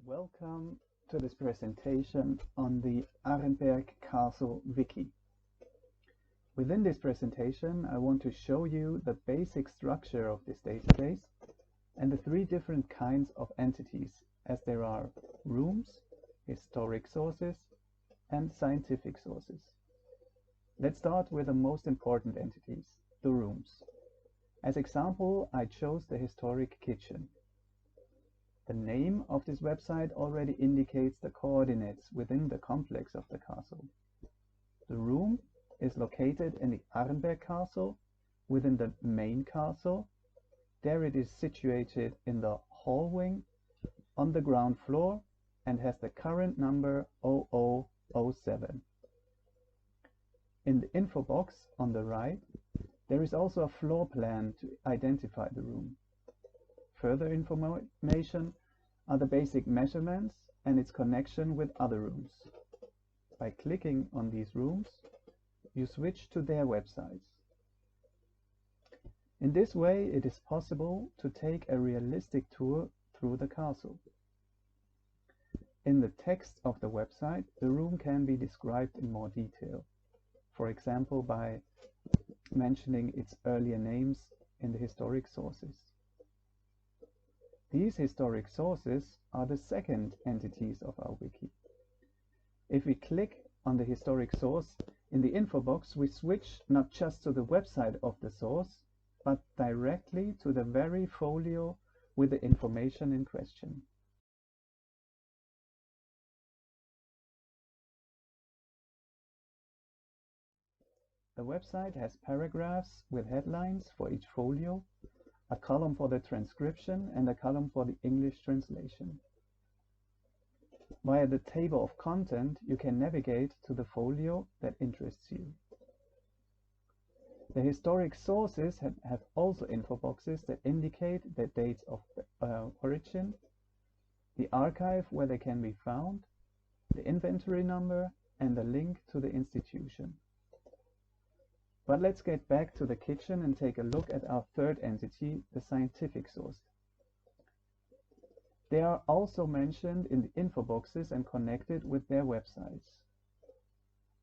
Welcome to this presentation on the Arenberg-Castle-Wiki. Within this presentation, I want to show you the basic structure of this database and the three different kinds of entities, as there are rooms, historic sources, and scientific sources. Let's start with the most important entities, the rooms. As example, I chose the historic kitchen. The name of this website already indicates the coordinates within the complex of the castle. The room is located in the Arenberg Castle within the main castle. There it is situated in the hall wing on the ground floor and has the current number 0007. In the info box on the right, there is also a floor plan to identify the room. Further information are the basic measurements and its connection with other rooms. By clicking on these rooms, you switch to their websites. In this way, it is possible to take a realistic tour through the castle. In the text of the website, the room can be described in more detail, for example by mentioning its earlier names in the historic sources. These historic sources are the second entities of our wiki. If we click on the historic source in the info box, we switch not just to the website of the source, but directly to the very folio with the information in question. The website has paragraphs with headlines for each folio, a column for the transcription, and a column for the English translation. Via the table of content, you can navigate to the folio that interests you. The historic sources have also info boxes that indicate the dates of origin, the archive where they can be found, the inventory number, and the link to the institution. But let's get back to the kitchen and take a look at our third entity, the scientific source. They are also mentioned in the info boxes and connected with their websites.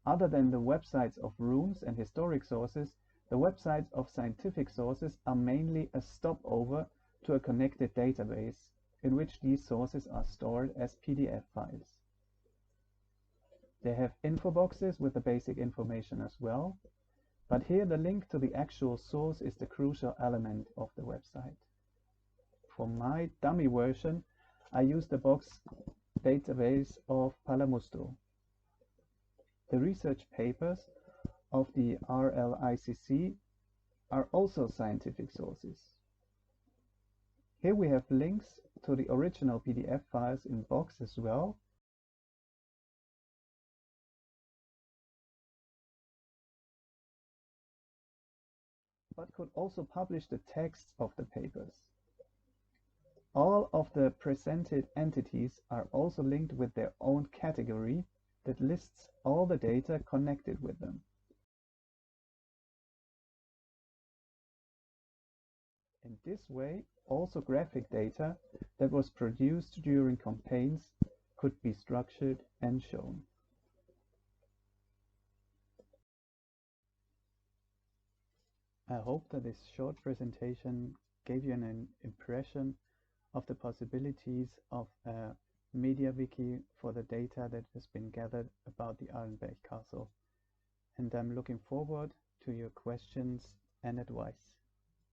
Other than the websites of rooms and historic sources, the websites of scientific sources are mainly a stopover to a connected database in which these sources are stored as PDF files. They have info boxes with the basic information as well, but here the link to the actual source is the crucial element of the website. For my dummy version, I use the box database of Palamusto. The research papers of the RLICC are also scientific sources. Here we have links to the original PDF files in box as well, but could also publish the texts of the papers. All of the presented entities are also linked with their own category that lists all the data connected with them. In this way, also graphic data that was produced during campaigns could be structured and shown. I hope that this short presentation gave you an impression of the possibilities of a media wiki for the data that has been gathered about the Arenberg Castle, and I'm looking forward to your questions and advice.